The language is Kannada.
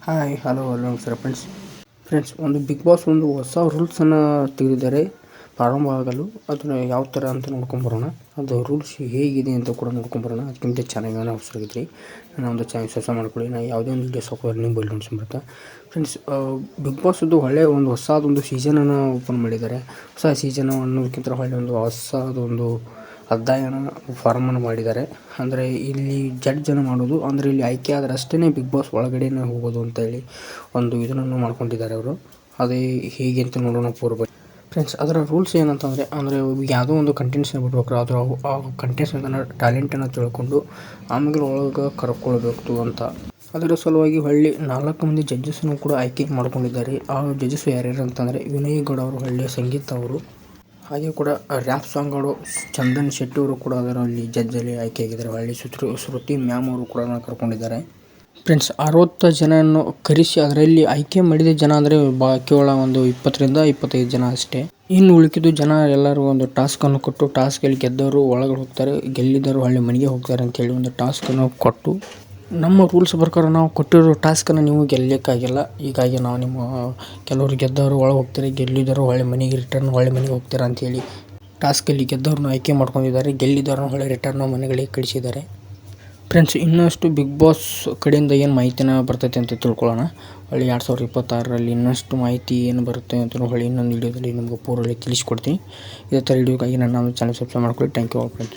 ಹಾಯ್ ಹಲೋ ನಮಸ್ಕಾರ ಫ್ರೆಂಡ್ಸ್ ಒಂದು ಬಿಗ್ ಬಾಸ್ ಒಂದು ಹೊಸ ರೂಲ್ಸನ್ನು ತೆಗೆದಿದ್ದಾರೆ ಪ್ರಾರಂಭವಾಗಲು. ಅದನ್ನು ಯಾವ ಥರ ಅಂತ ನೋಡ್ಕೊಂಬರೋಣ. ಅದು ರೂಲ್ಸ್ ಹೇಗಿದೆ ಅಂತ ಕೂಡ ನೋಡ್ಕೊಂಬರೋಣ. ಅದಕ್ಕಿಂತ ಚಾನಲ್ನ ಹೊಸದಾಗಿದ್ರಿ ನಾನು ಒಂದು ಚಾನಲ್ ಸಬ್ಸ್ಕ್ರೈಬ್ ಮಾಡ್ಕೊಳ್ಳಿ. ನಾನು ಯಾವುದೇ ಒಂದು ವೀಡಿಯೋಸ್ ಹಾಕೋದ್ರೆ ನಿಮ್ಮ ಬಳಿ ನೋಡ್ಸ್ಕೊಂಬರುತ್ತೆ. ಫ್ರೆಂಡ್ಸ್, ಬಿಗ್ ಬಾಸ್ ಒಳ್ಳೆಯ ಒಂದು ಹೊಸದೊಂದು ಸೀಸನನ್ನು ಓಪನ್ ಮಾಡಿದ್ದಾರೆ. ಹೊಸ ಸೀಸನ್ ಅನ್ನೋದಕ್ಕಿಂತ ಒಳ್ಳೆಯ ಒಂದು ಹೊಸದೊಂದು ಅಧ್ಯಾಯನ ಫಾರ್ಮನ್ನು ಮಾಡಿದ್ದಾರೆ. ಅಂದರೆ ಇಲ್ಲಿ ಜಡ್ಜನ್ನು ಮಾಡೋದು, ಅಂದರೆ ಇಲ್ಲಿ ಆಯ್ಕೆ ಆದರೆ ಅಷ್ಟೇ ಬಿಗ್ ಬಾಸ್ ಒಳಗಡೆನೇ ಹೋಗೋದು ಅಂತೇಳಿ ಒಂದು ಇದನ್ನು ಮಾಡ್ಕೊಂಡಿದ್ದಾರೆ ಅವರು. ಅದೇ ಹೇಗೆ ಅಂತ ನೋಡೋಣ ಪೂರ್ವ. ಫ್ರೆಂಡ್ಸ್, ಅದರ ರೂಲ್ಸ್ ಏನಂತಂದರೆ ಯಾವುದೋ ಒಂದು ಕಂಟೆಂಟ್ಸ್ನ ಬಿಡ್ಬೇಕು. ಅದರ ಆ ಕಂಟೆಂಟ್ಸ್ನ ಟ್ಯಾಲೆಂಟನ್ನು ತಿಳ್ಕೊಂಡು ಆಮೇಲೆ ಒಳಗೆ ಕರ್ಕೊಳ್ಬೇಕು ಅಂತ. ಅದರ ಸಲುವಾಗಿ 4 ಮಂದಿ ಜಡ್ಜಸ್ಸನ್ನು ಕೂಡ ಆಯ್ಕೆ ಮಾಡ್ಕೊಂಡಿದ್ದಾರೆ. ಆ ಜಡ್ಜಸ್ ಯಾರ್ಯಾರು ಅಂತಂದರೆ ವಿನಯ್ ಗೌಡ ಅವರು, ಒಳ್ಳೆಯ ಸಂಗೀತ ಅವರು, ಹಾಗೆ ಕೂಡ ರ್ಯಾಪ್ ಸಾಂಗ್ ಅವರು ಚಂದನ್ ಶೆಟ್ಟಿ ಅವರು ಕೂಡ ಅದರಲ್ಲಿ ಜಡ್ಜಲ್ಲಿ ಆಯ್ಕೆಯಾಗಿದ್ದಾರೆ. ಒಳ್ಳೆ ಶ್ರುತಿ ಮ್ಯಾಮ್ ಅವರು ಕೂಡ ಕರ್ಕೊಂಡಿದ್ದಾರೆ. ಫ್ರೆಂಡ್ಸ್, 60 ಜನವನ್ನು ಕರೆಸಿ ಅದರಲ್ಲಿ ಆಯ್ಕೆ ಮಾಡಿದ ಜನ ಅಂದರೆ ಕೇವಲ ಒಂದು 20ರಿಂದ 25 ಜನ ಅಷ್ಟೇ. ಇನ್ನು ಉಳಿಕಿದ್ದು ಜನ ಎಲ್ಲರೂ ಒಂದು ಟಾಸ್ಕನ್ನು ಕೊಟ್ಟು, ಟಾಸ್ಕಲ್ಲಿ ಗೆದ್ದವರು ಒಳಗಡೆ ಹೋಗ್ತಾರೆ, ಗೆಲ್ಲಿದ್ದವರು ಒಳ್ಳೆ ಮನೆಗೆ ಹೋಗ್ತಾರೆ ಅಂತೇಳಿ ಒಂದು ಟಾಸ್ಕನ್ನು ಕೊಟ್ಟು, ನಮ್ಮ ರೂಲ್ಸ್ ಪ್ರಕಾರ ನಾವು ಕೊಟ್ಟಿರೋ ಟಾಸ್ಕನ್ನು ನೀವು ಗೆಲ್ಲಕ್ಕಾಗಿಲ್ಲ. ಹೀಗಾಗಿ ನಾವು ಕೆಲವರು ಗೆದ್ದವರು ಒಳಗೆ ಹೋಗ್ತಾರೆ, ಗೆಲ್ಲಿದ್ದವರು ಒಳ್ಳೆ ಮನೆಗೆ ಹೋಗ್ತಾರೆ ಅಂತೇಳಿ ಟಾಸ್ಕಲ್ಲಿ ಗೆದ್ದವ್ರನ್ನ ಆಯ್ಕೆ ಮಾಡ್ಕೊಂಡಿದ್ದಾರೆ. ಗೆಲ್ಲಿದ್ದವ್ರನ್ನ ಒಳ್ಳೆ ರಿಟರ್ನ್ ಮನೆಗಳಿಗೆ ಕಳಿಸಿದ್ದಾರೆ. ಫ್ರೆಂಡ್ಸ್, ಇನ್ನಷ್ಟು ಬಿಗ್ ಬಾಸ್ ಕಡೆಯಿಂದ ಏನು ಮಾಹಿತಿನ ಬರ್ತೈತೆ ಅಂತ ತಿಳ್ಕೊಳ್ಳೋಣ. 2026ರಲ್ಲಿ ಇನ್ನಷ್ಟು ಮಾಹಿತಿ ಏನು ಬರುತ್ತೆ ಅಂತ ಇನ್ನೊಂದು ವೀಡಿಯೋದಲ್ಲಿ ನಿಮಗೆ ಪೂರ್ವದಲ್ಲಿ ತಿಳಿಸ್ಕೊಡ್ತೀನಿ. ಇದೇ ಥರ ವೀಡಿಯೋಗಾಗಿ ನನ್ನ ಚಾನಲ್ ಸಬ್ಸ್ಕ್ರೈಬ್ ಮಾಡ್ಕೊಳ್ಳಿ. Thank you all friends.